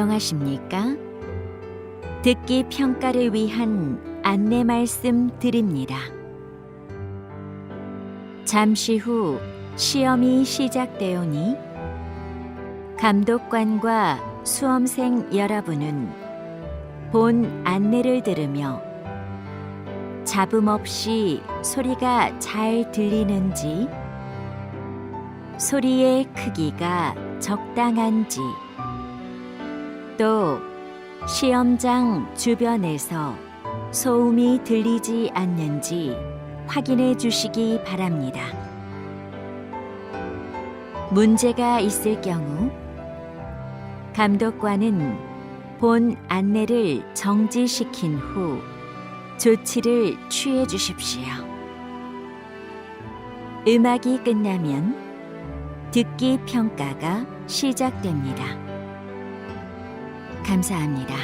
안녕하십니까? 듣기 평가를 위한 안내 말씀 드립니다. 잠시 후 시험이 시작되오니 감독관과 수험생 여러분은 본 안내를 들으며 잡음 없이 소리가 잘 들리는지, 소리의 크기가 적당한지, 또 시험장 주변에서 소음이 들리지 않는지 확인해 주시기 바랍니다. 문제가 있을 경우 감독관은 본 안내를 정지시킨 후 조치를 취해 주십시오. 음악이 끝나면 듣기 평가가 시작됩니다. 감사합니다.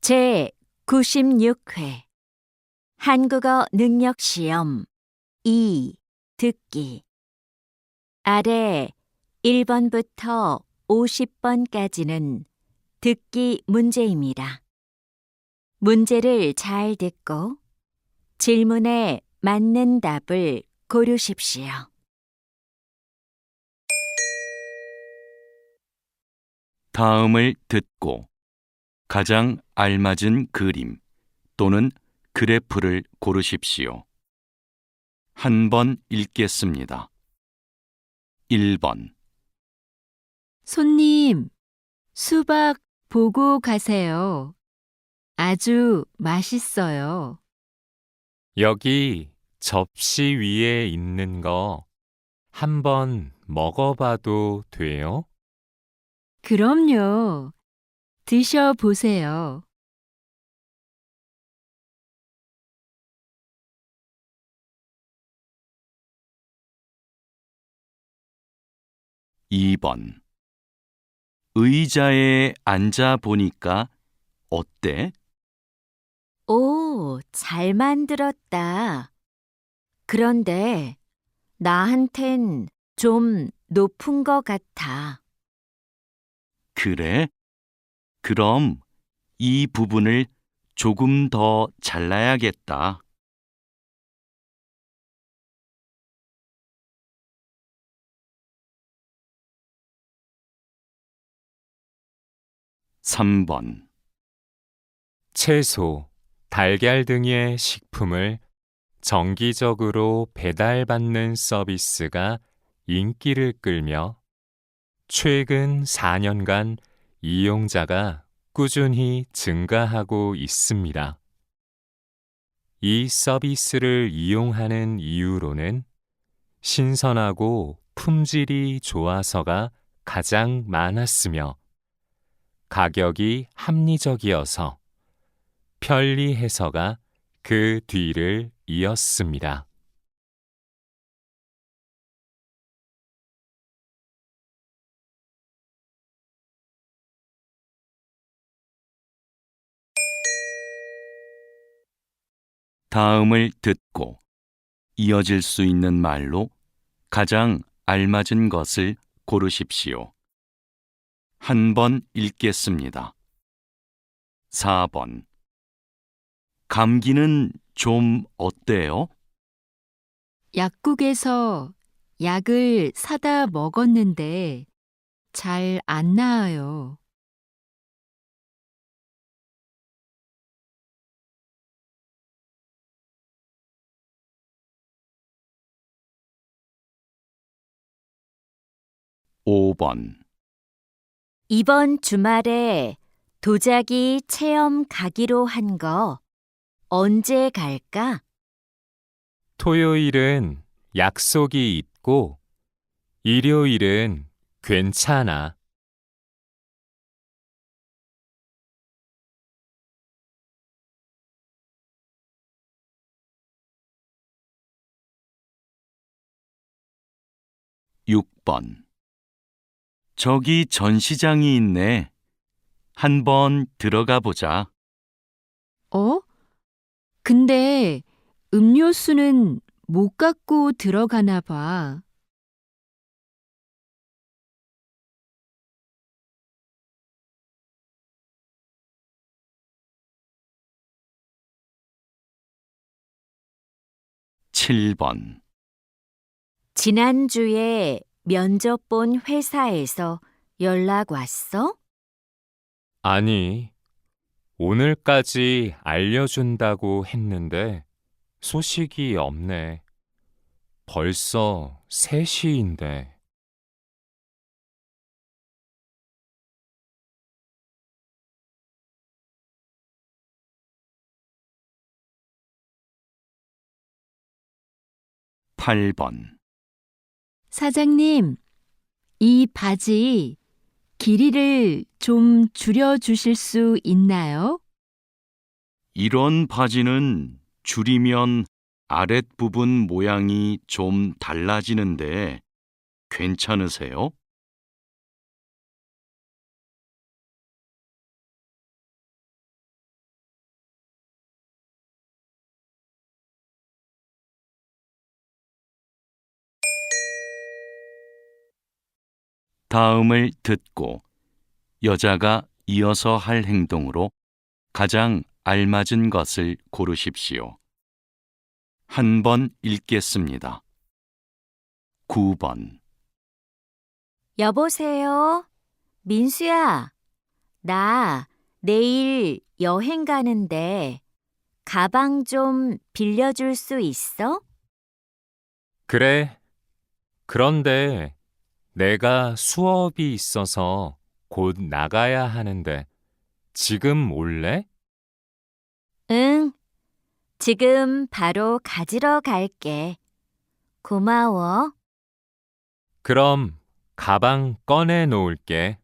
제 96회 한국어 능력시험 2 듣기. 아래 1번부터 50번까지는 듣기 문제입니다. 문제를 잘 듣고 질문에 맞는 답을 고르십시오. 다음을 듣고 가장 알맞은 그림 또는 그래프를 고르십시오. 한 번 읽겠습니다. 1번. 손님, 수박 보고 가세요. 아주 맛있어요. 여기 접시 위에 있는 거 한번 먹어봐도 돼요? 그럼요. 드셔보세요. 2번. 의자에 앉아 보니까 어때? 오, 잘 만들었다. 그런데 나한텐 좀 높은 것 같아. 그래? 그럼 이 부분을 조금 더 잘라야겠다. 3번. 채소, 달걀 등의 식품을 정기적으로 배달받는 서비스가 인기를 끌며 최근 4년간 이용자가 꾸준히 증가하고 있습니다. 이 서비스를 이용하는 이유로는 신선하고 품질이 좋아서가 가장 많았으며 가격이 합리적이어서 편리해서가 그 뒤를 이었습니다. 다음을 듣고 이어질 수 있는 말로 가장 알맞은 것을 고르십시오. 한 번 읽겠습니다. 4번. 감기는 좀 어때요? 약국에서 약을 사다 먹었는데 잘 안 나아요. 5번. 이번 주말에 도자기 체험 가기로 한 거 언제 갈까? 토요일은 약속이 있고 일요일은 괜찮아. 6번. 저기 전시장이 있네. 한번 들어가 보자. 어? 근데 음료수는 못 갖고 들어가나 봐. 7번. 지난주에 면접 본 회사에서 연락 왔어? 아니, 오늘까지 알려준다고 했는데 소식이 없네. 벌써 3시인데. 8번. 사장님, 이 바지 길이를 좀 줄여 주실 수 있나요? 이런 바지는 줄이면 아랫부분 모양이 좀 달라지는데 괜찮으세요? '다음을 듣고 여자가 이어서 할 행동으로 가장 알맞은 것을 고르십시오. 한 번 읽겠습니다. 9번. 여보세요? 민수야, 나 내일 여행 가는데 가방 좀 빌려줄 수 있어? 그래. 그런데 내가 수업이 있어서 곧 나가야 하는데 지금 올래? 응, 지금 바로 가지러 갈게. 고마워. 그럼 가방 꺼내 놓을게.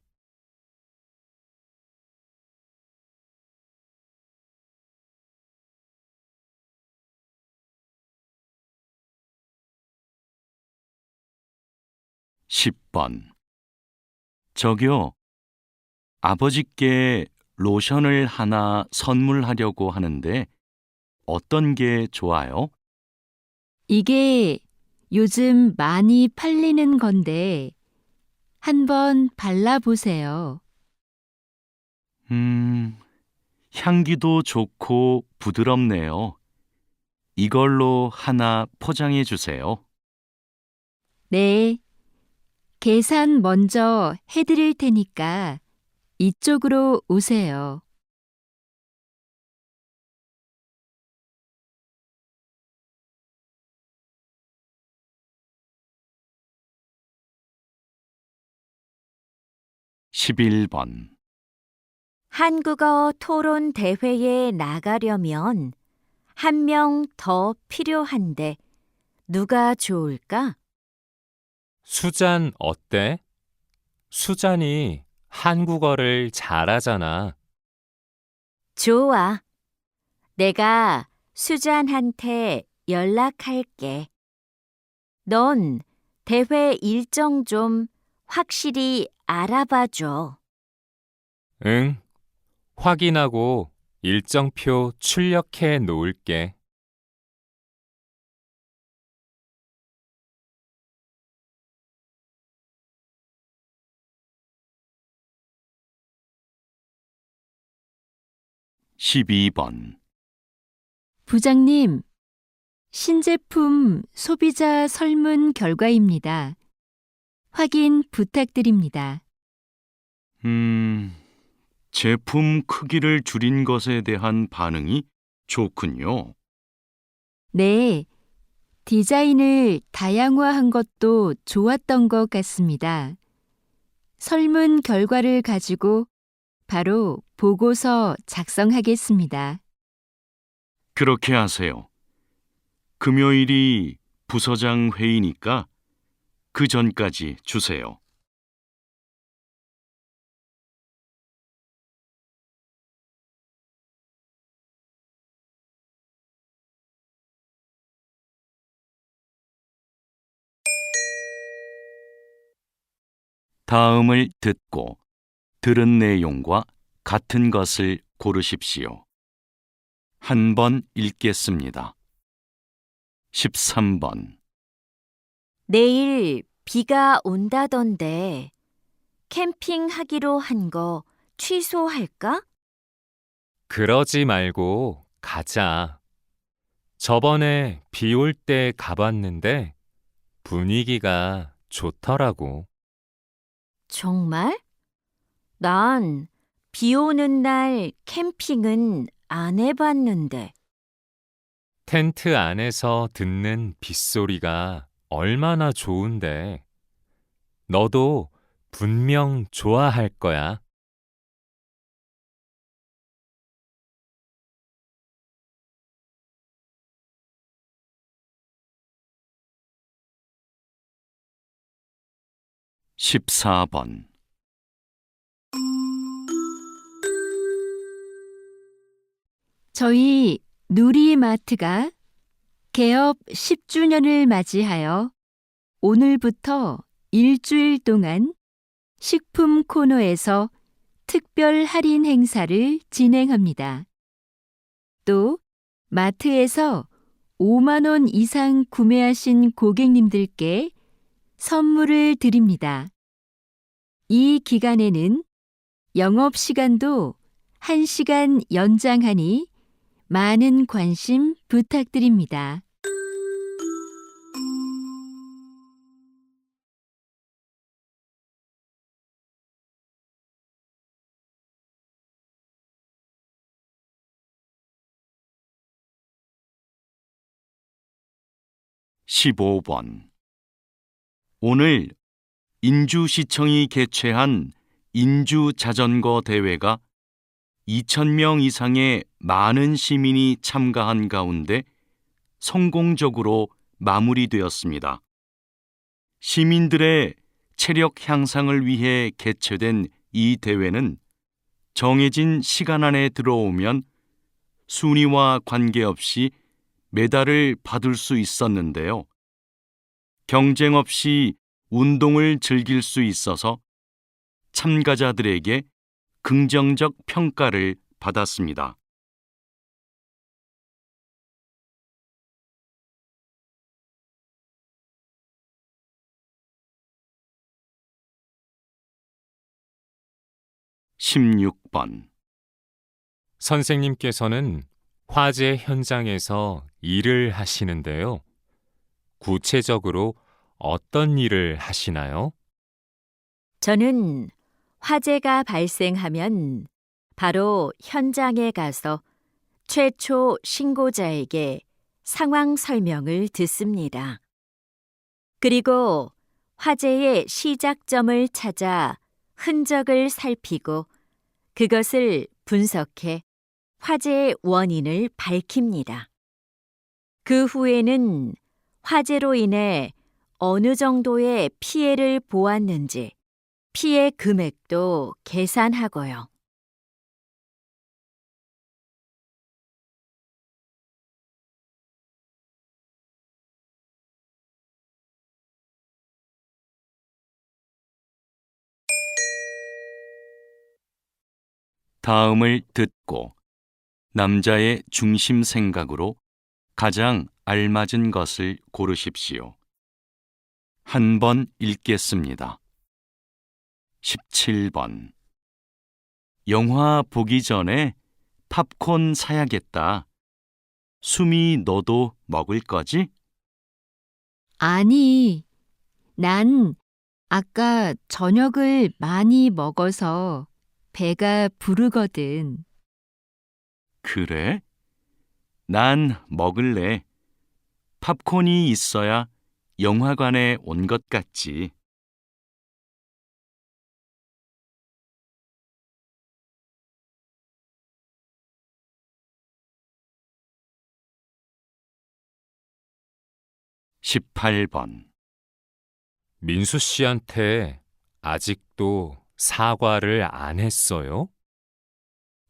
10번. 저기요, 아버지께 로션을 하나 선물하려고 하는데 어떤 게 좋아요? 이게 요즘 많이 팔리는 건데 한번 발라보세요. 향기도 좋고 부드럽네요. 이걸로 하나 포장해 주세요. 네, 계산 먼저 해드릴 테니까 이쪽으로 오세요. 11번. 한국어 토론 대회에 나가려면 한 명 더 필요한데 누가 좋을까? 수잔 어때? 수잔이 한국어를 잘하잖아. 좋아. 내가 수잔한테 연락할게. 넌 대회 일정 좀 확실히 알아봐 줘. 응, 확인하고 일정표 출력해 놓을게. 12번. 부장님, 신제품 소비자 설문 결과입니다. 확인 부탁드립니다. 제품 크기를 줄인 것에 대한 반응이 좋군요. 네, 디자인을 다양화한 것도 좋았던 것 같습니다. 설문 결과를 가지고 바로 보고서 작성하겠습니다. 그렇게 하세요. 금요일이 부서장 회의니까 그 전까지 주세요. 다음을 듣고 들은 내용과 같은 것을 고르십시오. 한 번 읽겠습니다. 13번. 내일 비가 온다던데 캠핑하기로 한 거 취소할까? 그러지 말고 가자. 저번에 비 올 때 가봤는데 분위기가 좋더라고. 정말? 난 비 오는 날 캠핑은 안 해봤는데. 텐트 안에서 듣는 빗소리가 얼마나 좋은데. 너도 분명 좋아할 거야. 십사 번. 저희 누리마트가 개업 10주년을 맞이하여 오늘부터 일주일 동안 식품 코너에서 특별 할인 행사를 진행합니다. 또 마트에서 5만 원 이상 구매하신 고객님들께 선물을 드립니다. 이 기간에는 영업시간도 1시간 연장하니 많은 관심 부탁드립니다. 십오 번. 오늘 인주시청이 개최한 인주자전거 대회가 2,000명 이상의 많은 시민이 참가한 가운데 성공적으로 마무리되었습니다. 시민들의 체력 향상을 위해 개최된 이 대회는 정해진 시간 안에 들어오면 순위와 관계없이 메달을 받을 수 있었는데요. 경쟁 없이 운동을 즐길 수 있어서 참가자들에게 긍정적 평가를 받았습니다. 십육 번. 선생님께서는 화재 현장에서 일을 하시는데요. 구체적으로 어떤 일을 하시나요? 저는 화재가 발생하면 바로 현장에 가서 최초 신고자에게 상황 설명을 듣습니다. 그리고 화재의 시작점을 찾아 흔적을 살피고 그것을 분석해 화재의 원인을 밝힙니다. 그 후에는 화재로 인해 어느 정도의 피해를 보았는지 피해 금액도 계산하고요. 다음을 듣고 남자의 중심 생각으로 가장 알맞은 것을 고르십시오. 한 번 읽겠습니다. 17번. 영화 보기 전에 팝콘 사야겠다. 수미, 너도 먹을 거지? 아니, 난 아까 저녁을 많이 먹어서 배가 부르거든. 그래? 난 먹을래. 팝콘이 있어야 영화관에 온 것 같지. 십팔 번. 민수 씨한테 아직도 사과를 안 했어요?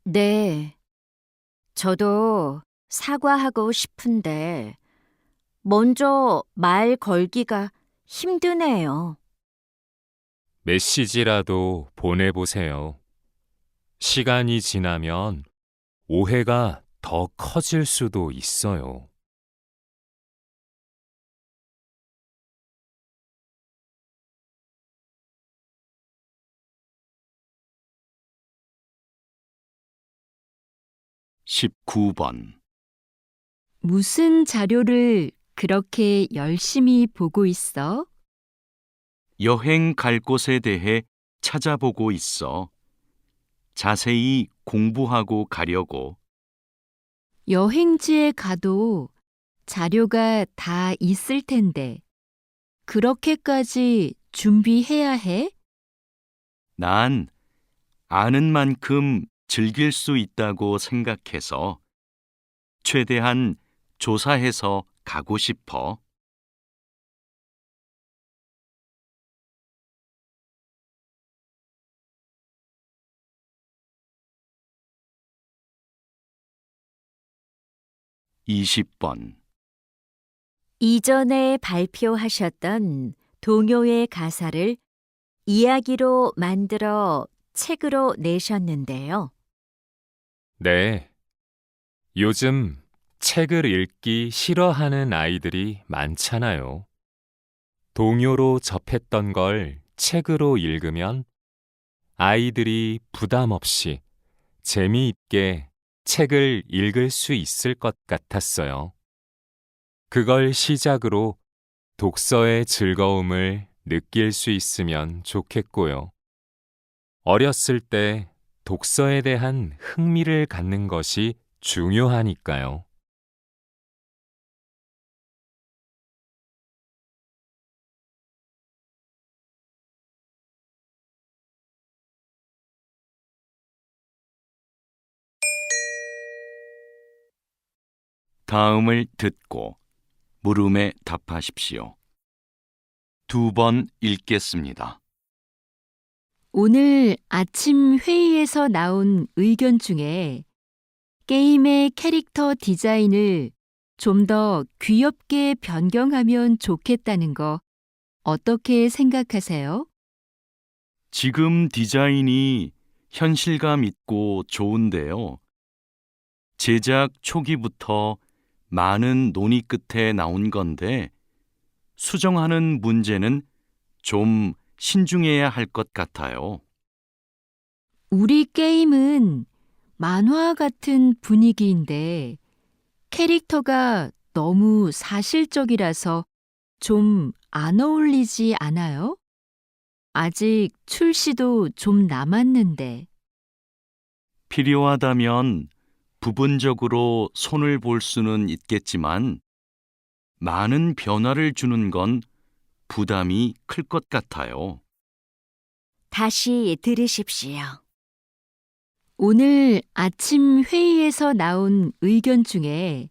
네, 저도 사과하고 싶은데 먼저 말 걸기가 힘드네요. 메시지라도 보내보세요. 시간이 지나면 오해가 더 커질 수도 있어요. 십구 번 무슨 자료를 그렇게 열심히 보고 있어? 여행 갈 곳에 대해 찾아보고 있어. 자세히 공부하고 가려고. 여행지에 가도 자료가 다 있을 텐데, 그렇게까지 준비해야 해? 난 아는 만큼 즐길 수 있다고 생각해서 최대한 조사해서 가고 싶어. 이십 번 이전에 발표하셨던 동요의 가사를 이야기로 만들어 책으로 내셨는데요. 네. 요즘 책을 읽기 싫어하는 아이들이 많잖아요. 동요로 접했던 걸 책으로 읽으면 아이들이 부담 없이 재미있게 책을 읽을 수 있을 것 같았어요. 그걸 시작으로 독서의 즐거움을 느낄 수 있으면 좋겠고요. 어렸을 때 독서에 대한 흥미를 갖는 것이 중요하니까요. 다음을 듣고 물음에 답하십시오. 두 번 읽겠습니다. 오늘 아침 회의에서 나온 의견 중에 게임의 캐릭터 디자인을 좀 더 귀엽게 변경하면 좋겠다는 거 어떻게 생각하세요? 지금 디자인이 현실감 있고 좋은데요. 제작 초기부터 많은 논의 끝에 나온 건데 수정하는 문제는 좀 신중해야 할 것 같아요. 우리 게임은 만화 같은 분위기인데 캐릭터가 너무 사실적이라서 좀 안 어울리지 않아요? 아직 출시도 좀 남았는데. 필요하다면 부분적으로 손을 볼 수는 있겠지만 많은 변화를 주는 건 부담이 클 것 같아요. 다시 들으십시오. 오늘 아침 회의에서 나온 의견 중에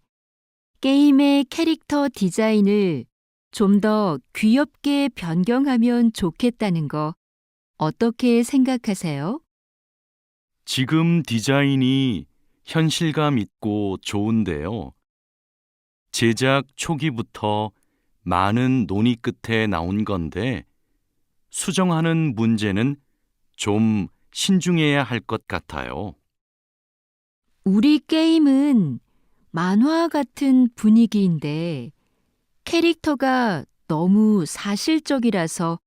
게임의 캐릭터 디자인을 좀 더 귀엽게 변경하면 좋겠다는 거 어떻게 생각하세요? 지금 디자인이 현실감 있고 좋은데요. 제작 초기부터 많은 논의 끝에 나온 건데 수정하는 문제는 좀 신중해야 할 것 같아요. 우리 게임은 만화 같은 분위기인데 캐릭터가 너무 사실적이라서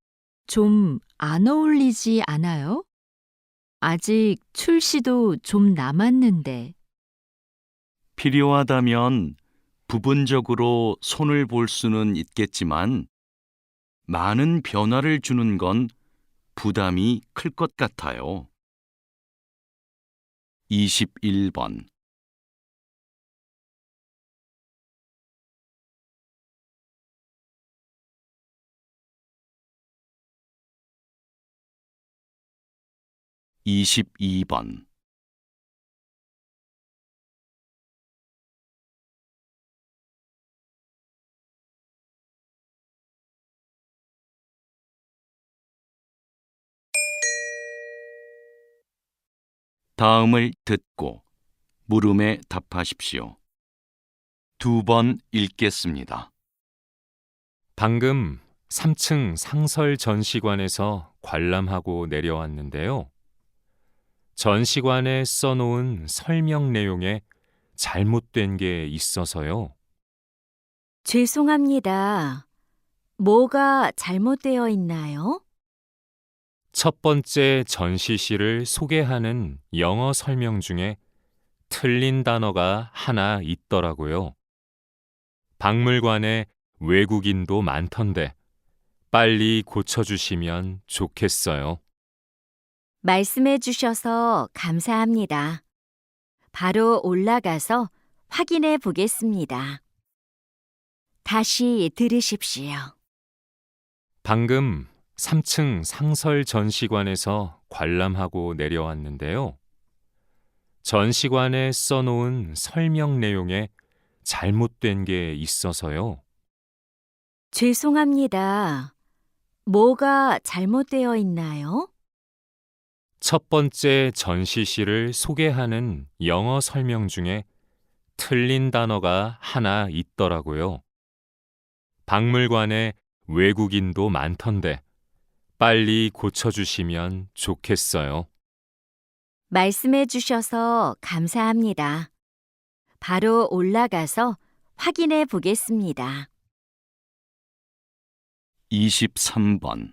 좀 안 어울리지 않아요? 아직 출시도 좀 남았는데. 필요하다면 부분적으로 손을 볼 수는 있겠지만 많은 변화를 주는 건 부담이 클 것 같아요. 21번 이십이 번 다음을 듣고 물음에 답하십시오. 두 번 읽겠습니다. 방금 3층 상설 전시관에서 관람하고 내려왔는데요. 전시관에 써놓은 설명 내용에 잘못된 게 있어서요. 죄송합니다. 뭐가 잘못되어 있나요? 첫 번째 전시실을 소개하는 영어 설명 중에 틀린 단어가 하나 있더라고요. 박물관에 외국인도 많던데 빨리 고쳐주시면 좋겠어요. 말씀해 주셔서 감사합니다. 바로 올라가서 확인해 보겠습니다. 다시 들으십시오. 방금 3층 상설 전시관에서 관람하고 내려왔는데요. 전시관에 써놓은 설명 내용에 잘못된 게 있어서요. 죄송합니다. 뭐가 잘못되어 있나요? 첫 번째 전시실을 소개하는 영어 설명 중에 틀린 단어가 하나 있더라고요. 박물관에 외국인도 많던데 빨리 고쳐주시면 좋겠어요. 말씀해 주셔서 감사합니다. 바로 올라가서 확인해 보겠습니다. 23번.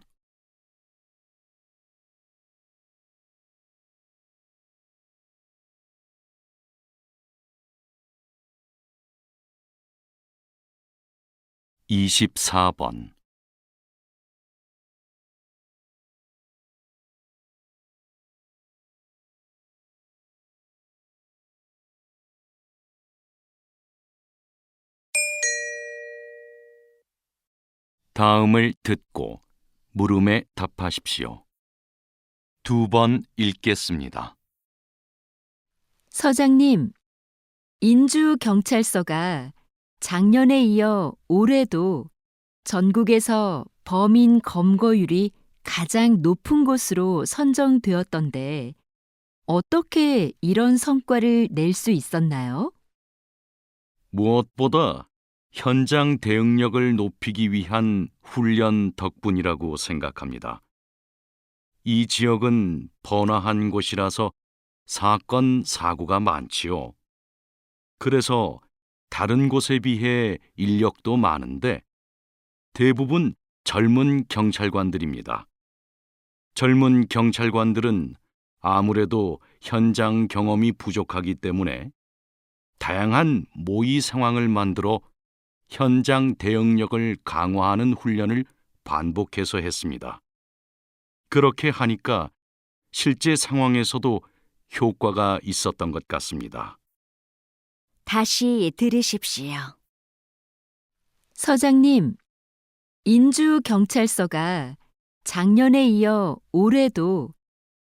24번. '다음을 듣고 물음에 답하십시오. 2번 읽겠습니다. 서장님, 인주경찰서가 작년에 이어 올해도 전국에서 범인 검거율이 가장 높은 곳으로 선정되었던데 어떻게 이런 성과를 낼 수 있었나요? 무엇보다 현장 대응력을 높이기 위한 훈련 덕분이라고 생각합니다. 이 지역은 번화한 곳이라서 사건, 사고가 많지요. 그래서 다른 곳에 비해 인력도 많은데 대부분 젊은 경찰관들입니다. 젊은 경찰관들은 아무래도 현장 경험이 부족하기 때문에 다양한 모의 상황을 만들어 현장 대응력을 강화하는 훈련을 반복해서 했습니다. 그렇게 하니까 실제 상황에서도 효과가 있었던 것 같습니다. 다시 들으십시오. 서장님, 인주경찰서가 작년에 이어 올해도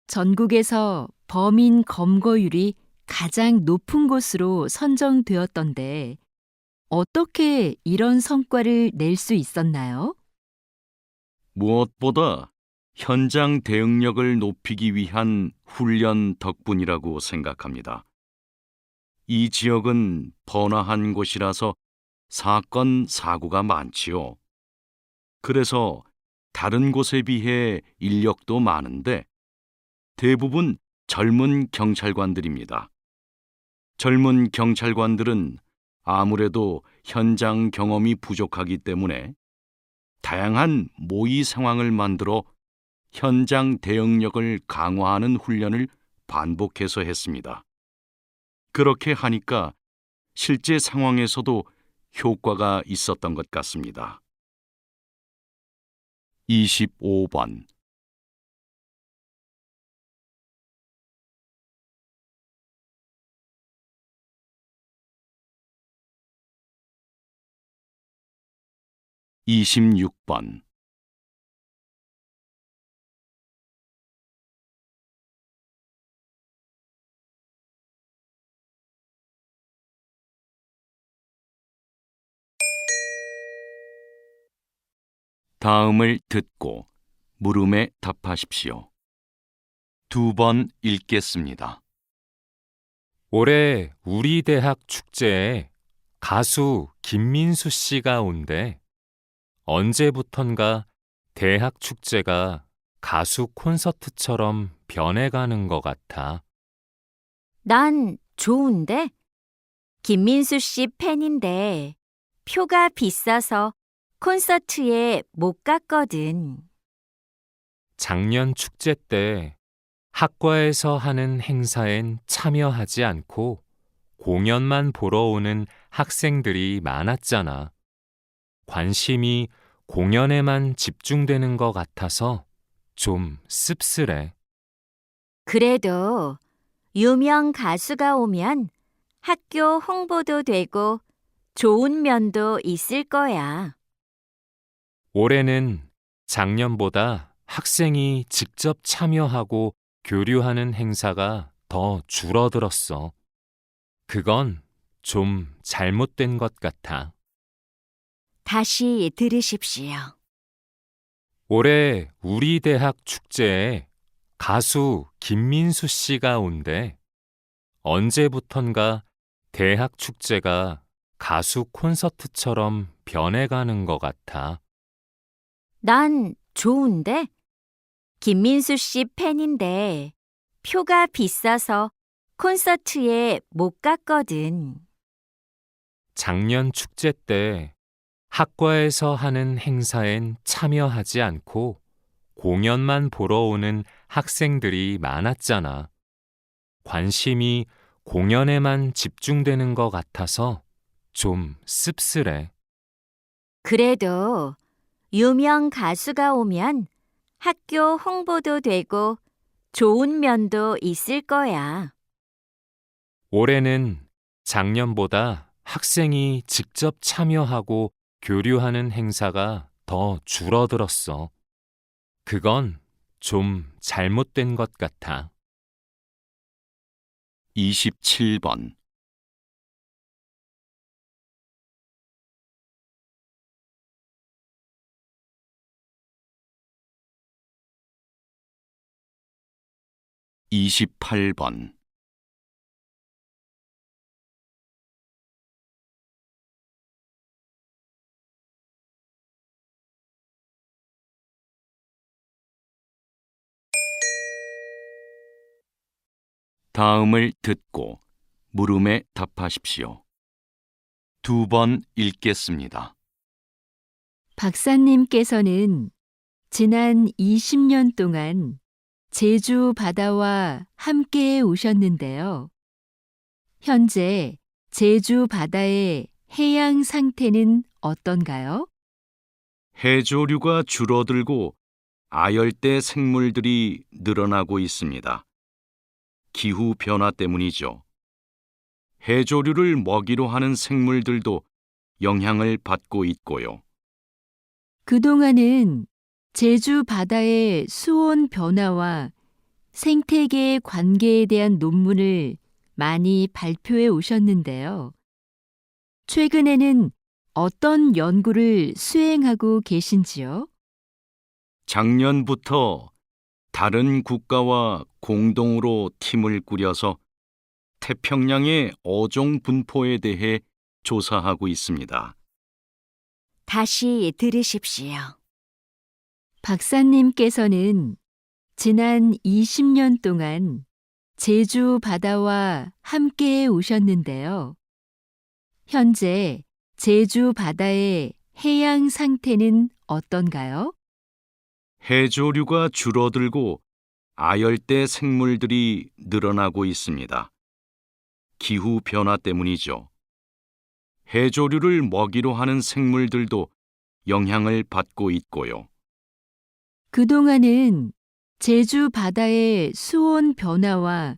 전국에서 범인 검거율이 가장 높은 곳으로 선정되었던데 어떻게 이런 성과를 낼 수 있었나요? 무엇보다 현장 대응력을 높이기 위한 훈련 덕분이라고 생각합니다. 이 지역은 번화한 곳이라서 사건, 사고가 많지요. 그래서 다른 곳에 비해 인력도 많은데 대부분 젊은 경찰관들입니다. 젊은 경찰관들은 아무래도 현장 경험이 부족하기 때문에 다양한 모의 상황을 만들어 현장 대응력을 강화하는 훈련을 반복해서 했습니다. 그렇게 하니까 실제 상황에서도 효과가 있었던 것 같습니다. 25번. 26번. '다음을 듣고 물음에 답하십시오. 2번 읽겠습니다. 올해 우리 대학 축제에 가수 김민수 씨가 온대. 언제부턴가 대학 축제가 가수 콘서트처럼 변해가는 것 같아. 난 좋은데? 김민수 씨 팬인데 표가 비싸서 콘서트에 못 갔거든. 작년 축제 때 학과에서 하는 행사엔 참여하지 않고 공연만 보러 오는 학생들이 많았잖아. 관심이 공연에만 집중되는 것 같아서 좀 씁쓸해. 그래도 유명 가수가 오면 학교 홍보도 되고 좋은 면도 있을 거야. 올해는 작년보다 학생이 직접 참여하고 교류하는 행사가 더 줄어들었어. 그건 좀 잘못된 것 같아. 다시 들으십시오. 올해 우리 대학 축제에 가수 김민수 씨가 온대. 언제부턴가 대학 축제가 가수 콘서트처럼 변해가는 것 같아. 난 좋은데? 김민수 씨 팬인데 표가 비싸서 콘서트에 못 갔거든. 작년 축제 때 학과에서 하는 행사엔 참여하지 않고 공연만 보러 오는 학생들이 많았잖아. 관심이 공연에만 집중되는 것 같아서 좀 씁쓸해. 그래도 유명 가수가 오면 학교 홍보도 되고 좋은 면도 있을 거야. 올해는 작년보다 학생이 직접 참여하고 교류하는 행사가 더 줄어들었어. 그건 좀 잘못된 것 같아. 27번. (28번) 다음을 듣고 물음에 답하십시오. 2번 읽겠습니다. 박사님께서는 지난 20년 동안 제주 바다와 함께 오셨는데요. 현재 제주 바다의 해양 상태는 어떤가요? 해조류가 줄어들고 아열대 생물들이 늘어나고 있습니다. 기후 변화 때문이죠. 해조류를 먹이로 하는 생물들도 영향을 받고 있고요. 그동안은 제주 바다의 수온 변화와 생태계 관계에 대한 논문을 많이 발표해 오셨는데요. 최근에는 어떤 연구를 수행하고 계신지요? 작년부터 다른 국가와 공동으로 팀을 꾸려서 태평양의 어종 분포에 대해 조사하고 있습니다. 다시 들으십시오. 박사님께서는 지난 20년 동안 제주 바다와 함께 오셨는데요. 현재 제주 바다의 해양 상태는 어떤가요? 해조류가 줄어들고 아열대 생물들이 늘어나고 있습니다. 기후 변화 때문이죠. 해조류를 먹이로 하는 생물들도 영향을 받고 있고요. 그동안은 제주 바다의 수온 변화와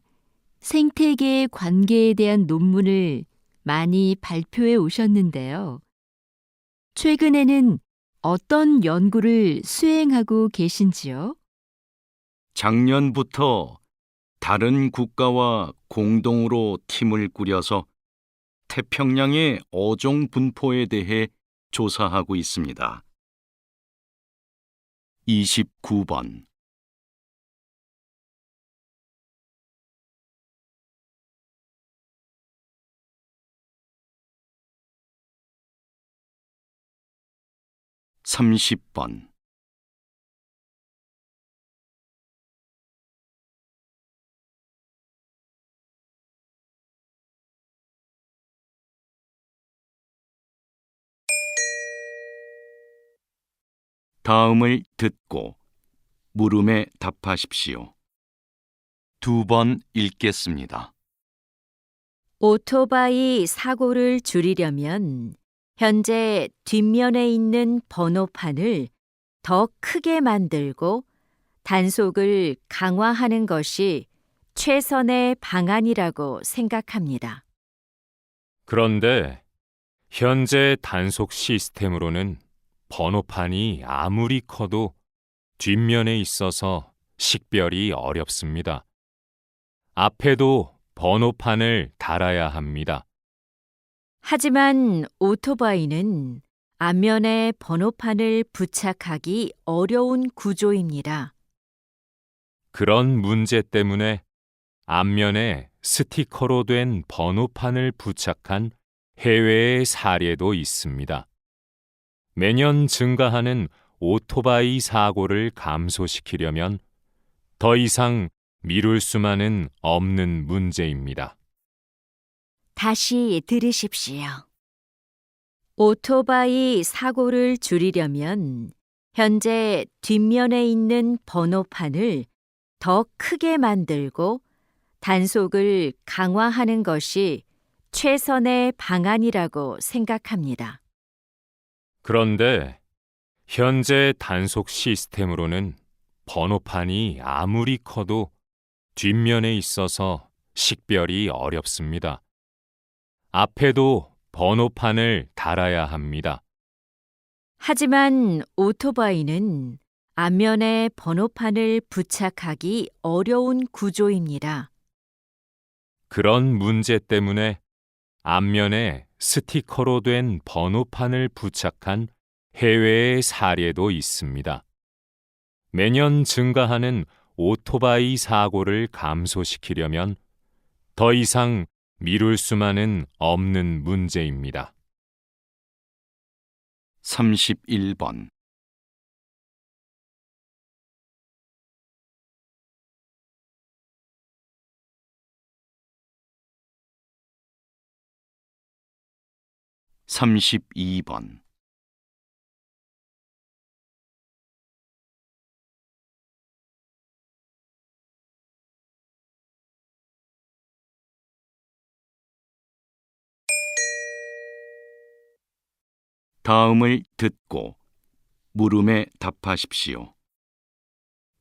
생태계 관계에 대한 논문을 많이 발표해 오셨는데요. 최근에는 어떤 연구를 수행하고 계신지요? 작년부터 다른 국가와 공동으로 팀을 꾸려서 태평양의 어종 분포에 대해 조사하고 있습니다. 29번. 30번. 다음을 듣고 물음에 답하십시오. 2번 읽겠습니다. 오토바이 사고를 줄이려면 현재 뒷면에 있는 번호판을 더 크게 만들고 단속을 강화하는 것이 최선의 방안이라고 생각합니다. 그런데 현재 단속 시스템으로는 번호판이 아무리 커도 뒷면에 있어서 식별이 어렵습니다. 앞에도 번호판을 달아야 합니다. 하지만 오토바이는 앞면에 번호판을 부착하기 어려운 구조입니다. 그런 문제 때문에 앞면에 스티커로 된 번호판을 부착한 해외의 사례도 있습니다. 매년 증가하는 오토바이 사고를 감소시키려면 더 이상 미룰 수만은 없는 문제입니다. 다시 들으십시오. 오토바이 사고를 줄이려면 현재 뒷면에 있는 번호판을 더 크게 만들고 단속을 강화하는 것이 최선의 방안이라고 생각합니다. 그런데 현재 단속 시스템으로는 번호판이 아무리 커도 뒷면에 있어서 식별이 어렵습니다. 앞에도 번호판을 달아야 합니다. 하지만 오토바이는 앞면에 번호판을 부착하기 어려운 구조입니다. 그런 문제 때문에 앞면에 스티커로 된 번호판을 부착한 해외의 사례도 있습니다. 매년 증가하는 오토바이 사고를 감소시키려면 더 이상 미룰 수만은 없는 문제입니다. 31번. (32번) 다음을 듣고 물음에 답하십시오.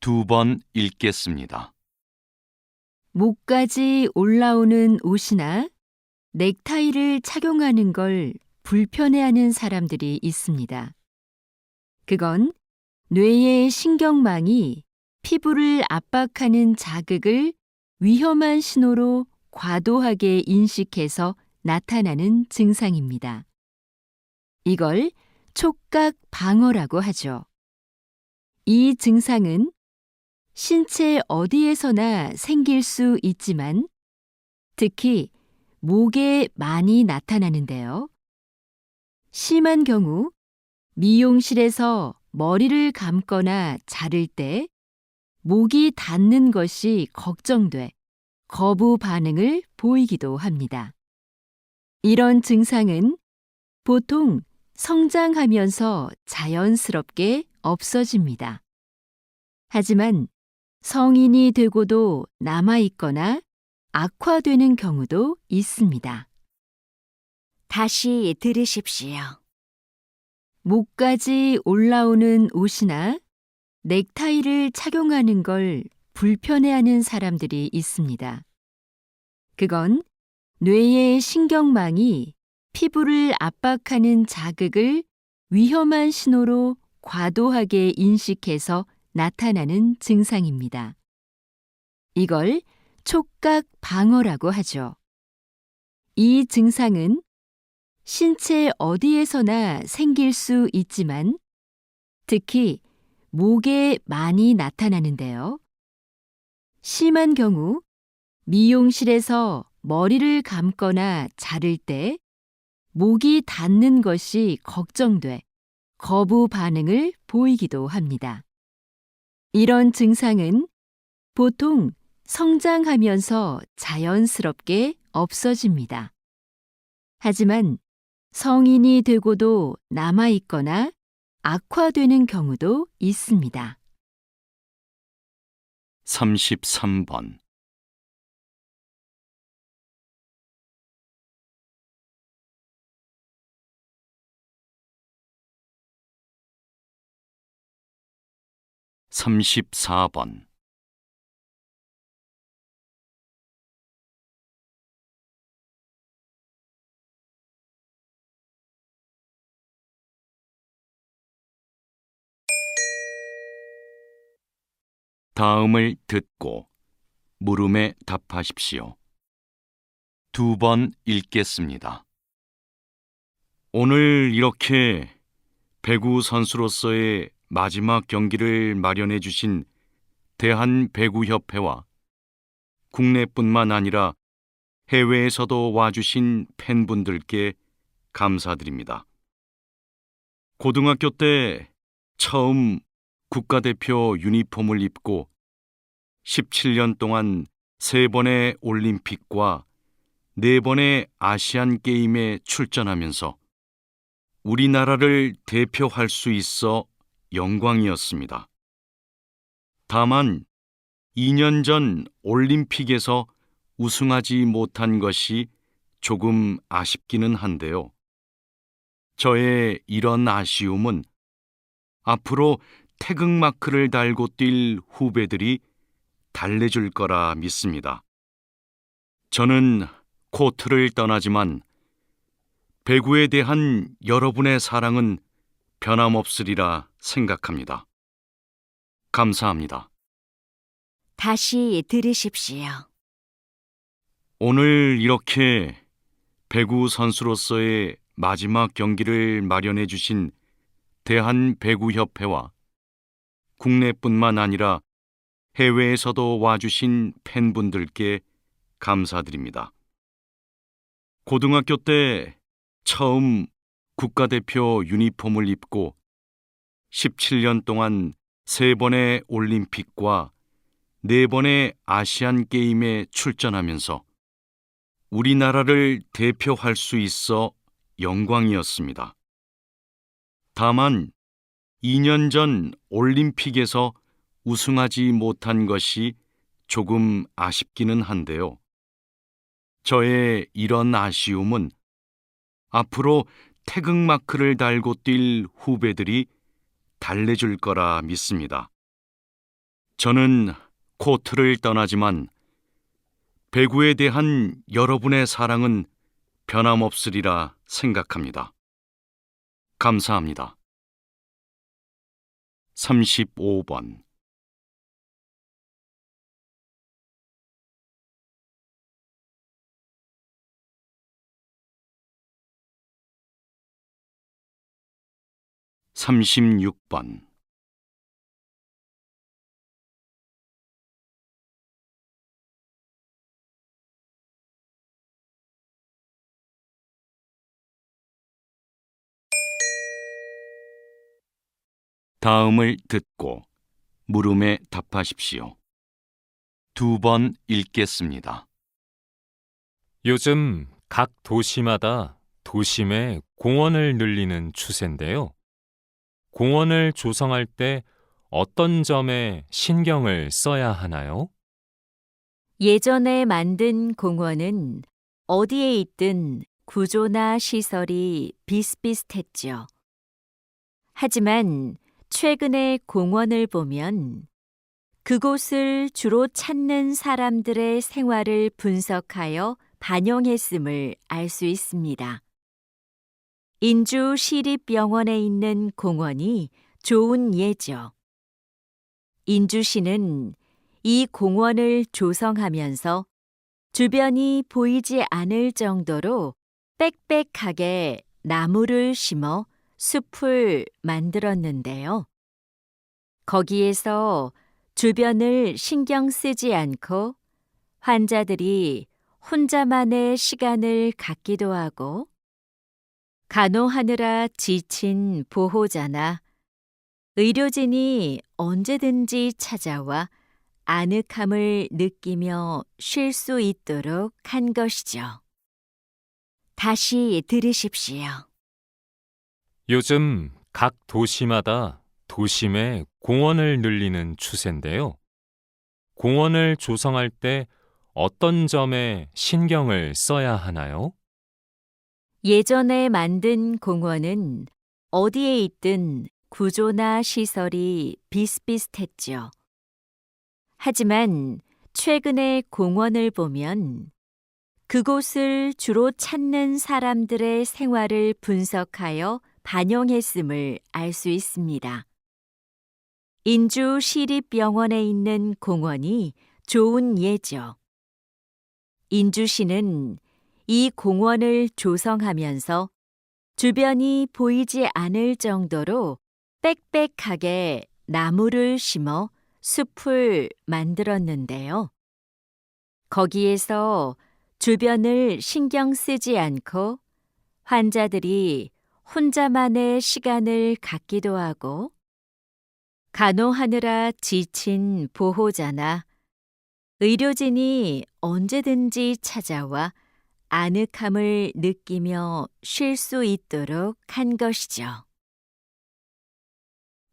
2번 읽겠습니다. 목까지 올라오는 옷이나 넥타이를 착용하는 걸 불편해하는 사람들이 있습니다. 그건 뇌의 신경망이 피부를 압박하는 자극을 위험한 신호로 과도하게 인식해서 나타나는 증상입니다. 이걸 촉각 방어라고 하죠. 이 증상은 신체 어디에서나 생길 수 있지만 특히 목에 많이 나타나는데요. 심한 경우 미용실에서 머리를 감거나 자를 때 목이 닿는 것이 걱정돼 거부 반응을 보이기도 합니다. 이런 증상은 보통 성장하면서 자연스럽게 없어집니다. 하지만 성인이 되고도 남아있거나 악화되는 경우도 있습니다. 다시 들으십시오. 목까지 올라오는 옷이나 넥타이를 착용하는 걸 불편해하는 사람들이 있습니다. 그건 뇌의 신경망이 피부를 압박하는 자극을 위험한 신호로 과도하게 인식해서 나타나는 증상입니다. 이걸 촉각 방어라고 하죠. 이 증상은 신체 어디에서나 생길 수 있지만 특히 목에 많이 나타나는데요. 심한 경우 미용실에서 머리를 감거나 자를 때 목이 닿는 것이 걱정돼 거부 반응을 보이기도 합니다. 이런 증상은 보통 성장하면서 자연스럽게 없어집니다. 하지만 성인이 되고도 남아있거나 악화되는 경우도 있습니다. 33번. 삼십사 번. 다음을 듣고 물음에 답하십시오. 2번 읽겠습니다. 오늘 이렇게 배구 선수로서의 마지막 경기를 마련해 주신 대한배구협회와 국내뿐만 아니라 해외에서도 와주신 팬분들께 감사드립니다. 고등학교 때 처음 국가대표 유니폼을 입고 17년 동안 3번의 올림픽과 4번의 아시안 게임에 출전하면서 우리나라를 대표할 수 있어 영광이었습니다. 다만 2년 전 올림픽에서 우승하지 못한 것이 조금 아쉽기는 한데요. 저의 이런 아쉬움은 앞으로 태극마크를 달고 뛸 후배들이 달래줄 거라 믿습니다. 저는 코트를 떠나지만 배구에 대한 여러분의 사랑은 변함없으리라 생각합니다. 감사합니다. 다시 들으십시오. 오늘 이렇게 배구 선수로서의 마지막 경기를 마련해 주신 대한배구협회와 국내뿐만 아니라 해외에서도 와주신 팬분들께 감사드립니다. 고등학교 때 처음 국가대표 유니폼을 입고 17년 동안 3번의 올림픽과 4번의 아시안 게임에 출전하면서 우리나라를 대표할 수 있어 영광이었습니다. 다만 2년 전 올림픽에서 우승하지 못한 것이 조금 아쉽기는 한데요. 저의 이런 아쉬움은 앞으로 태극마크를 달고 뛸 후배들이 달래줄 거라 믿습니다. 저는 코트를 떠나지만 배구에 대한 여러분의 사랑은 변함없으리라 생각합니다. 감사합니다. 35번. 삼십육 번. 다음을 듣고 물음에 답하십시오. 2번 읽겠습니다. 요즘 각 도시마다 도심의 공원을 늘리는 추세인데요. 공원을 조성할 때 어떤 점에 신경을 써야 하나요? 예전에 만든 공원은 어디에 있든 구조나 시설이 비슷비슷했죠. 하지만 최근의 공원을 보면 그곳을 주로 찾는 사람들의 생활을 분석하여 반영했음을 알 수 있습니다. 인주 시립병원에 있는 공원이 좋은 예죠. 인주시는 이 공원을 조성하면서 주변이 보이지 않을 정도로 빽빽하게 나무를 심어 숲을 만들었는데요. 거기에서 주변을 신경 쓰지 않고 환자들이 혼자만의 시간을 갖기도 하고 간호하느라 지친 보호자나 의료진이 언제든지 찾아와 아늑함을 느끼며 쉴 수 있도록 한 것이죠. 다시 들으십시오. 요즘 각 도시마다 도심에 공원을 늘리는 추세인데요. 공원을 조성할 때 어떤 점에 신경을 써야 하나요? 예전에 만든 공원은 어디에 있든 구조나 시설이 비슷비슷했죠. 하지만 최근의 공원을 보면 그곳을 주로 찾는 사람들의 생활을 분석하여 반영했음을 알 수 있습니다. 인주 시립병원에 있는 공원이 좋은 예죠. 인주시는 이 공원을 조성하면서 주변이 보이지 않을 정도로 빽빽하게 나무를 심어 숲을 만들었는데요. 거기에서 주변을 신경 쓰지 않고 환자들이 혼자만의 시간을 갖기도 하고 간호하느라 지친 보호자나 의료진이 언제든지 찾아와 아늑함을 느끼며 쉴 수 있도록 한 것이죠.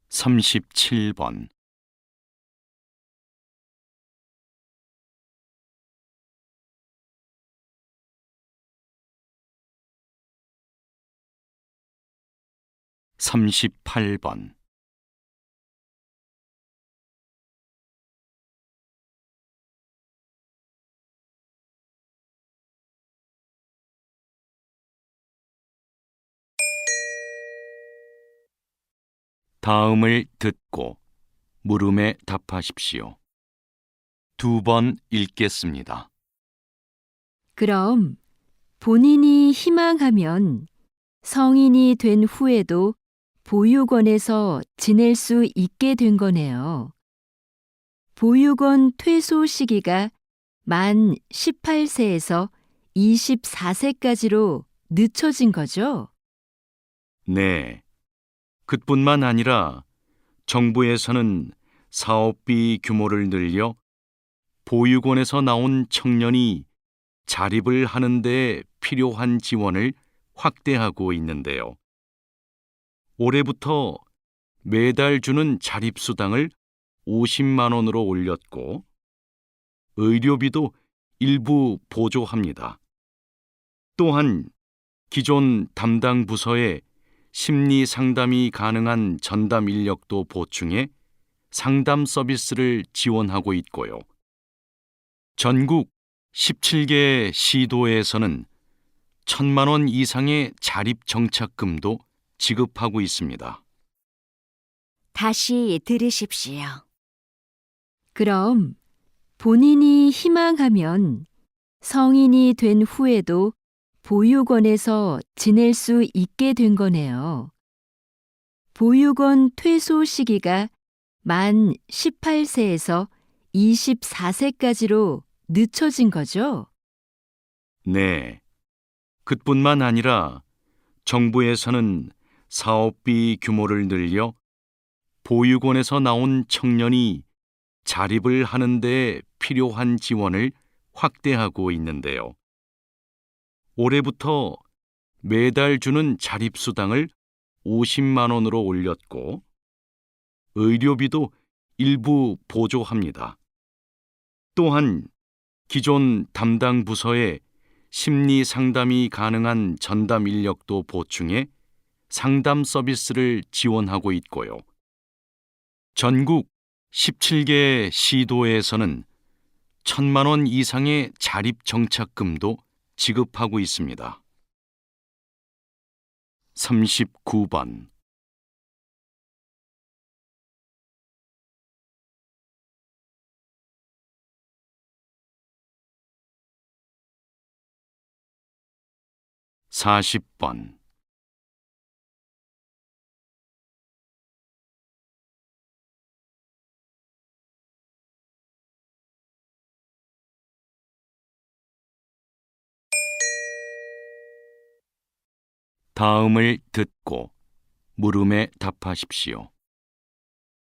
37번. 삼십팔 번. 다음을 듣고 물음에 답하십시오. 2번 읽겠습니다. 그럼 본인이 희망하면 성인이 된 후에도 보육원에서 지낼 수 있게 된 거네요. 보육원 퇴소 시기가 만 18세에서 24세까지로 늦춰진 거죠? 네. 그뿐만 아니라 정부에서는 사업비 규모를 늘려 보육원에서 나온 청년이 자립을 하는 데 필요한 지원을 확대하고 있는데요. 올해부터 매달 주는 자립수당을 50만 원으로 올렸고 의료비도 일부 보조합니다. 또한 기존 담당 부서에 심리 상담이 가능한 전담 인력도 보충해 상담 서비스를 지원하고 있고요. 전국 17개 시도에서는 1,000만 원 이상의 자립 정착금도 지급하고 있습니다. 다시 들으십시오. 그럼 본인이 희망하면 성인이 된 후에도 보육원에서 지낼 수 있게 된 거네요. 보육원 퇴소 시기가 만 18세에서 24세까지로 늦춰진 거죠? 네. 그뿐만 아니라 정부에서는 사업비 규모를 늘려 보육원에서 나온 청년이 자립을 하는 데 필요한 지원을 확대하고 있는데요. 올해부터 매달 주는 자립수당을 50만 원으로 올렸고 의료비도 일부 보조합니다. 또한 기존 담당 부서에 심리 상담이 가능한 전담 인력도 보충해 상담 서비스를 지원하고 있고요. 전국 17개 시도에서는 1,000만 원 이상의 자립 정착금도 지급하고 있습니다. 39번. 사십 번. 다음을 듣고 물음에 답하십시오.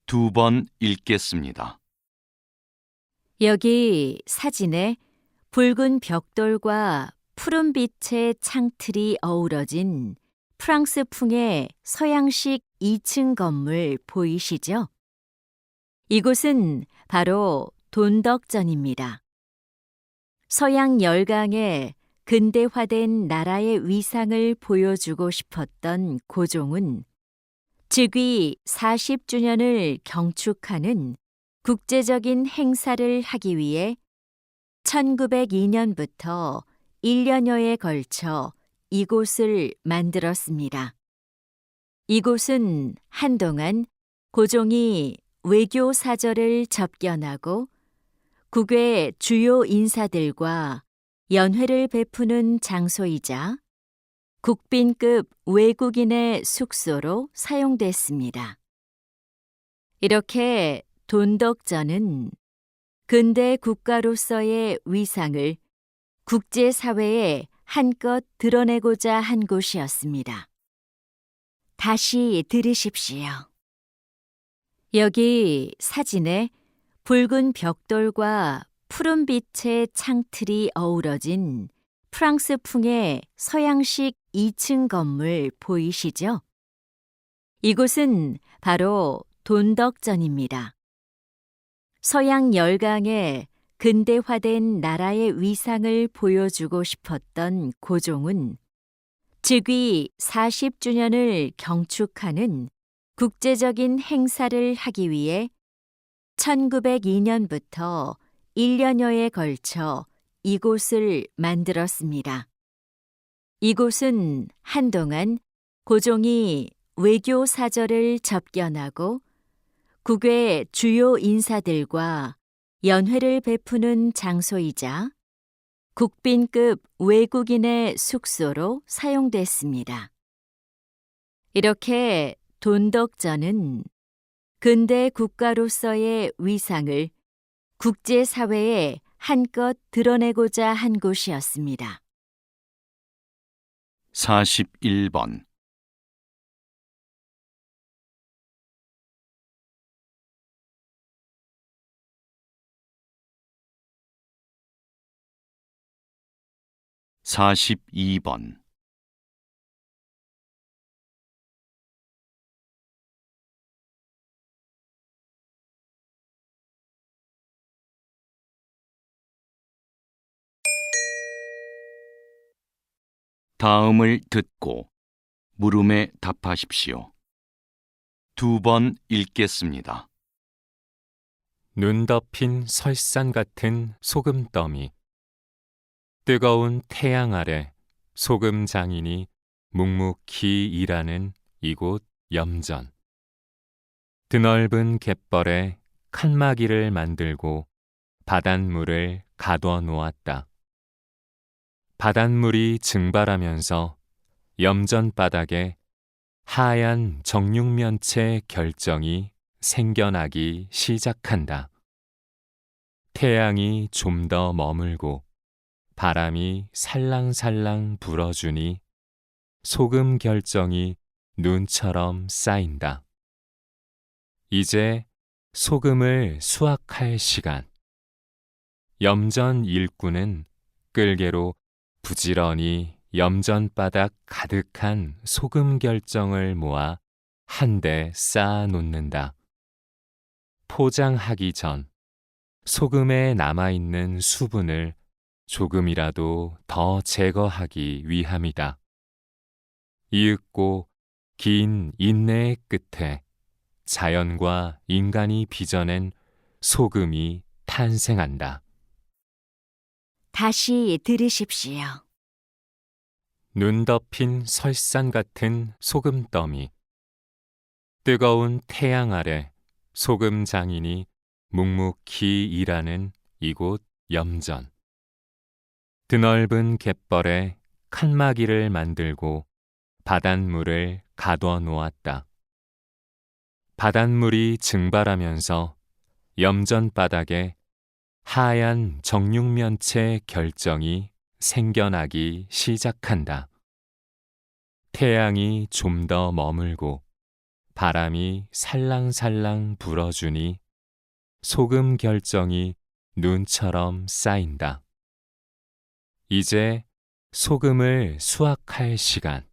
2번 읽겠습니다. 여기 사진에 붉은 벽돌과 푸른 빛의 창틀이 어우러진 프랑스풍의 서양식 2층 건물 보이시죠? 이곳은 바로 돈덕전입니다. 서양 열강의 근대화된 나라의 위상을 보여주고 싶었던 고종은 즉위 40주년을 경축하는 국제적인 행사를 하기 위해 1902년부터 1년여에 걸쳐 이곳을 만들었습니다. 이곳은 한동안 고종이 외교 사절을 접견하고 국외 주요 인사들과 연회를 베푸는 장소이자 국빈급 외국인의 숙소로 사용됐습니다. 이렇게 돈덕전은 근대 국가로서의 위상을 국제사회에 한껏 드러내고자 한 곳이었습니다. 다시 들으십시오. 여기 사진에 붉은 벽돌과 푸른 빛의 창틀이 어우러진 프랑스풍의 서양식 2층 건물 보이시죠? 이곳은 바로 돈덕전입니다. 서양 열강의 근대화된 나라의 위상을 보여주고 싶었던 고종은 즉위 40주년을 경축하는 국제적인 행사를 하기 위해 1902년부터 1년여에 걸쳐 이곳을 만들었습니다. 이곳은 한동안 고종이 외교 사절을 접견하고 국외 주요 인사들과 연회를 베푸는 장소이자 국빈급 외국인의 숙소로 사용됐습니다. 이렇게 돈덕전은 근대 국가로서의 위상을 국제사회에 한껏 드러내고자 한 곳이었습니다. 41번 42번 다음을 듣고 물음에 답하십시오. 2번 읽겠습니다. 눈 덮인 설산 같은 소금더미. 뜨거운 태양 아래 소금 장인이 묵묵히 일하는 이곳 염전. 드넓은 갯벌에 칸막이를 만들고 바닷물을 가둬 놓았다. 바닷물이 증발하면서 염전 바닥에 하얀 정육면체 결정이 생겨나기 시작한다. 태양이 좀 더 머물고 바람이 살랑살랑 불어주니 소금 결정이 눈처럼 쌓인다. 이제 소금을 수확할 시간. 염전 일꾼은 끌개로 부지런히 염전 바닥 가득한 소금 결정을 모아 한데 쌓아 놓는다. 포장하기 전 소금에 남아있는 수분을 조금이라도 더 제거하기 위함이다. 이윽고 긴 인내의 끝에 자연과 인간이 빚어낸 소금이 탄생한다. 다시 들으십시오. 눈 덮인 설산 같은 소금더미. 뜨거운 태양 아래 소금 장인이 묵묵히 일하는 이곳 염전. 드넓은 갯벌에 칸막이를 만들고 바닷물을 가둬 놓았다. 바닷물이 증발하면서 염전 바닥에 하얀 정육면체 결정이 생겨나기 시작한다. 태양이 좀 더 머물고 바람이 살랑살랑 불어주니 소금 결정이 눈처럼 쌓인다. 이제 소금을 수확할 시간.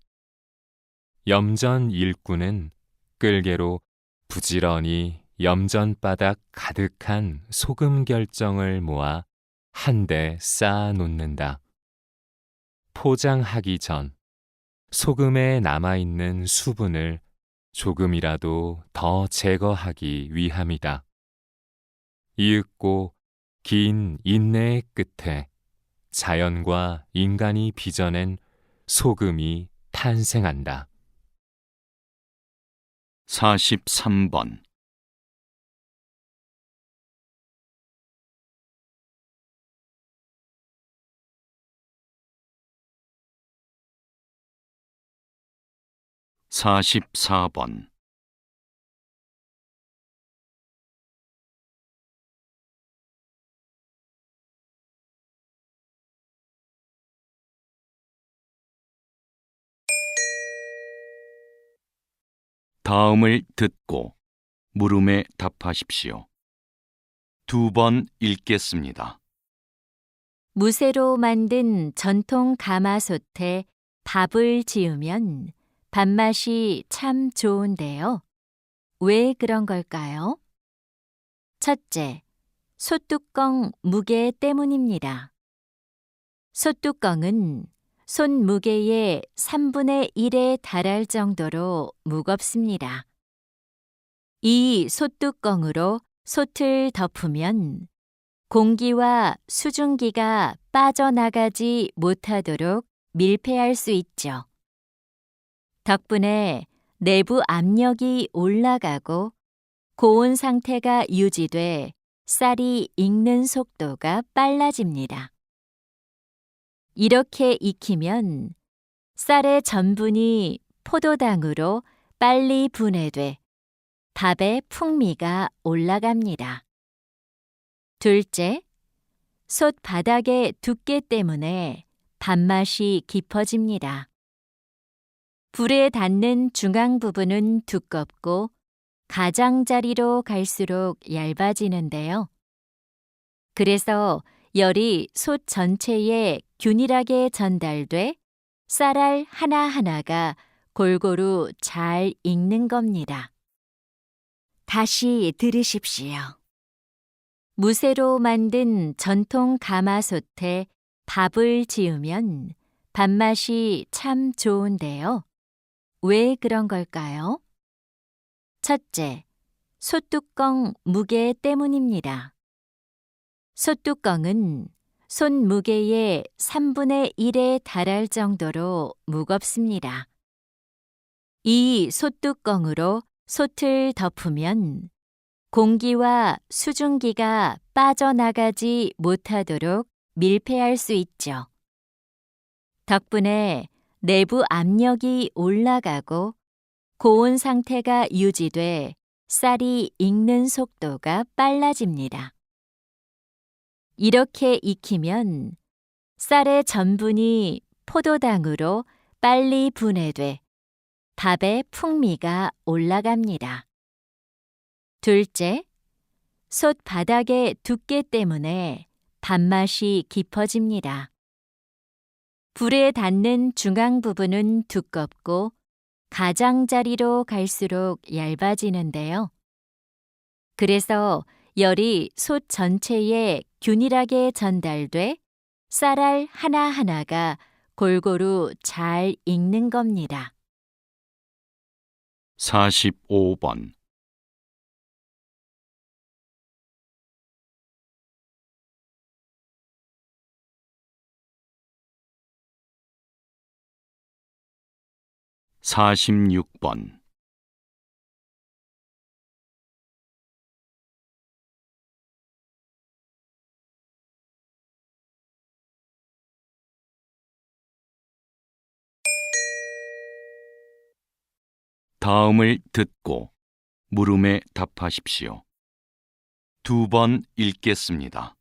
염전 일꾼은 끌개로 부지런히 염전바닥 가득한 소금 결정을 모아 한데 쌓아 놓는다. 포장하기 전 소금에 남아있는 수분을 조금이라도 더 제거하기 위함이다. 이윽고 긴 인내의 끝에 자연과 인간이 빚어낸 소금이 탄생한다. 43번. (44번) 다음을 듣고 물음에 답하십시오. 2번 읽겠습니다. 무쇠로 만든 전통 가마솥에 밥을 지으면 밥맛이 참 좋은데요. 왜 그런 걸까요? 첫째, 솥뚜껑 무게 때문입니다. 솥뚜껑은 손 무게의 3분의 1에 달할 정도로 무겁습니다. 이 솥뚜껑으로 솥을 덮으면 공기와 수증기가 빠져나가지 못하도록 밀폐할 수 있죠. 덕분에 내부 압력이 올라가고 고온 상태가 유지돼 쌀이 익는 속도가 빨라집니다. 이렇게 익히면 쌀의 전분이 포도당으로 빨리 분해돼 밥의 풍미가 올라갑니다. 둘째, 솥 바닥의 두께 때문에 밥맛이 깊어집니다. 불에 닿는 중앙 부분은 두껍고 가장자리로 갈수록 얇아지는데요. 그래서 열이 솥 전체에 균일하게 전달돼 쌀알 하나하나가 골고루 잘 익는 겁니다. 다시 들으십시오. 무쇠로 만든 전통 가마솥에 밥을 지으면 밥맛이 참 좋은데요. 왜 그런 걸까요? 첫째, 솥뚜껑 무게 때문입니다. 솥뚜껑은 손 무게의 3분의 1에 달할 정도로 무겁습니다. 이 솥뚜껑으로 솥을 덮으면 공기와 수증기가 빠져나가지 못하도록 밀폐할 수 있죠. 덕분에 내부 압력이 올라가고 고온 상태가 유지돼 쌀이 익는 속도가 빨라집니다. 이렇게 익히면 쌀의 전분이 포도당으로 빨리 분해돼 밥의 풍미가 올라갑니다. 둘째, 솥 바닥의 두께 때문에 밥맛이 깊어집니다. 불에 닿는 중앙 부분은 두껍고 가장자리로 갈수록 얇아지는데요. 그래서 열이 솥 전체에 균일하게 전달돼 쌀알 하나하나가 골고루 잘 익는 겁니다. 45번. (46번) 다음을 듣고 물음에 답하십시오. 2번 읽겠습니다.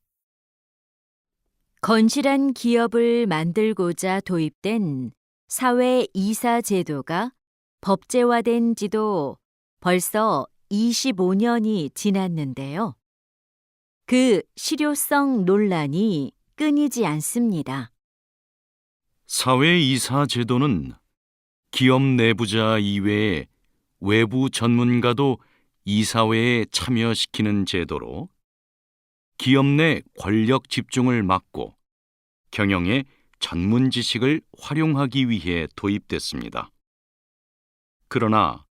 건실한 기업을 만들고자 도입된 사회 이사 제도가 법제화된 지도 벌써 25년이 지났는데요. 그 실효성 논란이 끊이지 않습니다. 사회이사 제도는 기업 내부자 이외에 외부 전문가도 이사회에 참여시키는 제도로 기업 내 권력 집중을 막고 경영에 전문 지식을 활용하기 위해 도입됐습니다. 그러나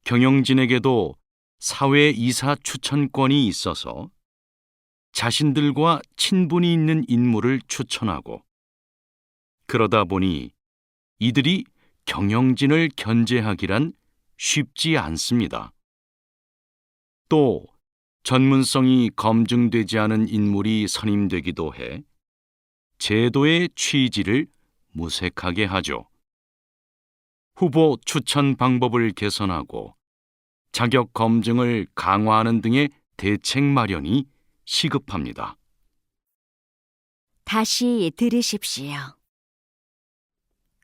경영진에게도 사회이사 추천권이 있어서 자신들과 친분이 있는 인물을 추천하고 그러다 보니 이들이 경영진을 견제하기란 쉽지 않습니다. 또 전문성이 검증되지 않은 인물이 선임되기도 해 제도의 취지를 무색하게 하죠. 후보 추천 방법을 개선하고 자격 검증을 강화하는 등의 대책 마련이 시급합니다. 다시 들으십시오.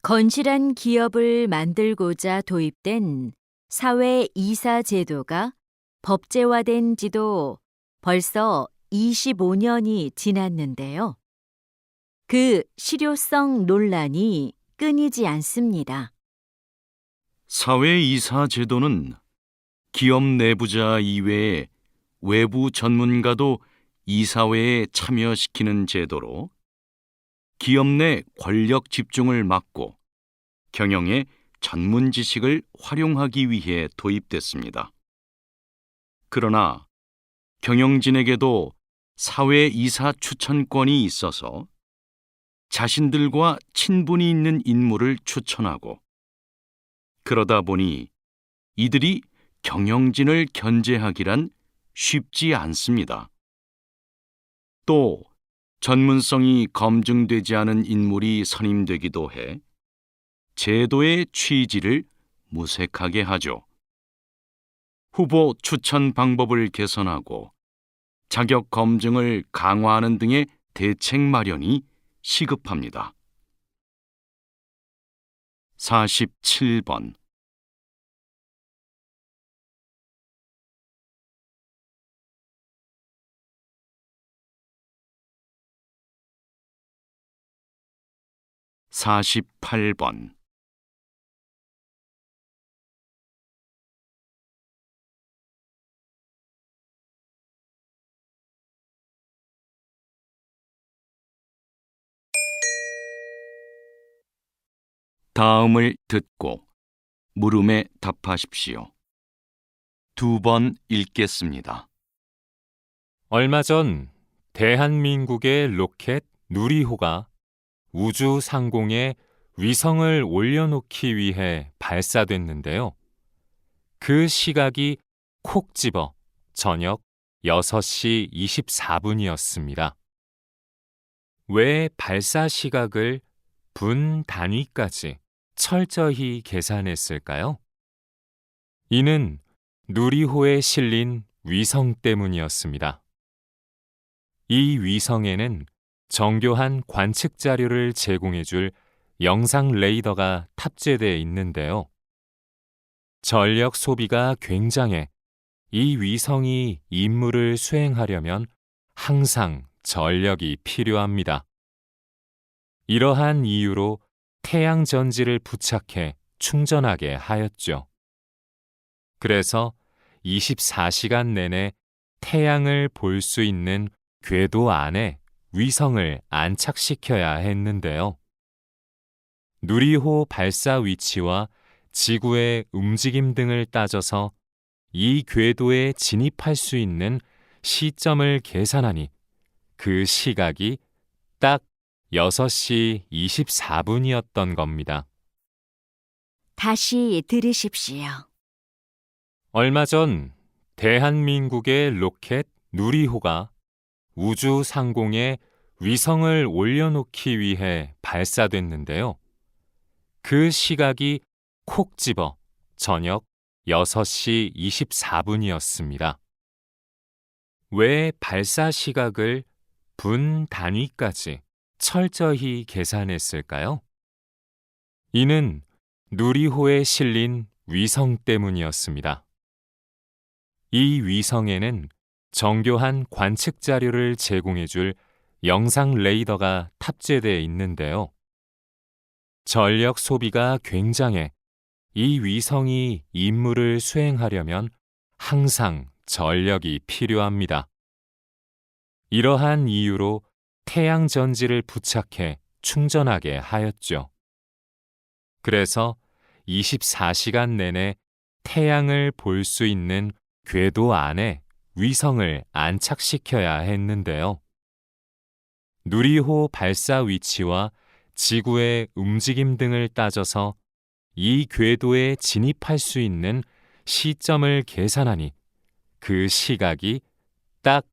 건실한 기업을 만들고자 도입된 사회 이사 제도가 법제화된 지도 벌써 25년이 지났는데요. 그 실효성 논란이 끊이지 않습니다. 사회이사 제도는 기업 내부자 이외에 외부 전문가도 이사회에 참여시키는 제도로 기업 내 권력 집중을 막고 경영에 전문 지식을 활용하기 위해 도입됐습니다. 그러나 경영진에게도 사회이사 추천권이 있어서 자신들과 친분이 있는 인물을 추천하고 그러다 보니 이들이 경영진을 견제하기란 쉽지 않습니다. 또 전문성이 검증되지 않은 인물이 선임되기도 해 제도의 취지를 무색하게 하죠. 후보 추천 방법을 개선하고 자격 검증을 강화하는 등의 대책 마련이 시급합니다. 47번 48번 다음을 듣고 물음에 답하십시오. 2번 읽겠습니다. 얼마 전 대한민국의 로켓 누리호가 우주 상공에 위성을 올려놓기 위해 발사됐는데요. 그 시각이 콕 집어 저녁 6시 24분이었습니다. 왜 발사 시각을 분 단위까지 철저히 계산했을까요? 이는 누리호에 실린 위성 때문이었습니다. 이 위성에는 정교한 관측 자료를 제공해줄 영상 레이더가 탑재되어 있는데요. 전력 소비가 굉장해 이 위성이 임무를 수행하려면 항상 전력이 필요합니다. 이러한 이유로 태양 전지를 부착해 충전하게 하였죠. 그래서 24시간 내내 태양을 볼 수 있는 궤도 안에 위성을 안착시켜야 했는데요. 누리호 발사 위치와 지구의 움직임 등을 따져서 이 궤도에 진입할 수 있는 시점을 계산하니 그 시각이 딱 6시 24분이었던 겁니다. 다시 들으십시오. 얼마 전 대한민국의 로켓 누리호가 우주 상공에 위성을 올려놓기 위해 발사됐는데요. 그 시각이 콕 집어 저녁 6시 24분이었습니다. 왜 발사 시각을 분 단위까지 철저히 계산했을까요? 이는 누리호에 실린 위성 때문이었습니다. 이 위성에는 정교한 관측 자료를 제공해줄 영상 레이더가 탑재되어 있는데요. 전력 소비가 굉장해 이 위성이 임무를 수행하려면 항상 전력이 필요합니다. 이러한 이유로 태양 전지를 부착해 충전하게 하였죠. 그래서 24시간 내내 태양을 볼 수 있는 궤도 안에 위성을 안착시켜야 했는데요. 누리호 발사 위치와 지구의 움직임 등을 따져서 이 궤도에 진입할 수 있는 시점을 계산하니 그 시각이 딱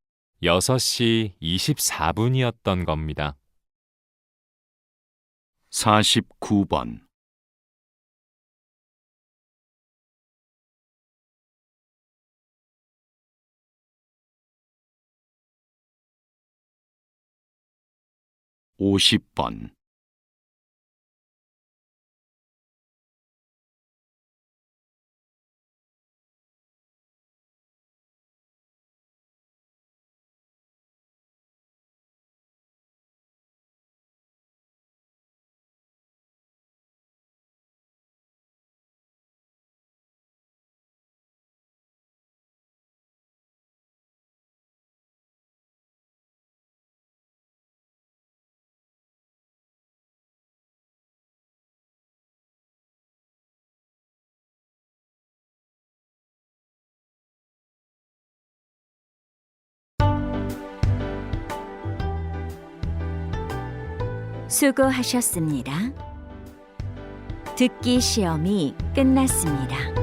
6시 24분이었던 겁니다. 49번 50번 수고하셨습니다. 듣기 시험이 끝났습니다.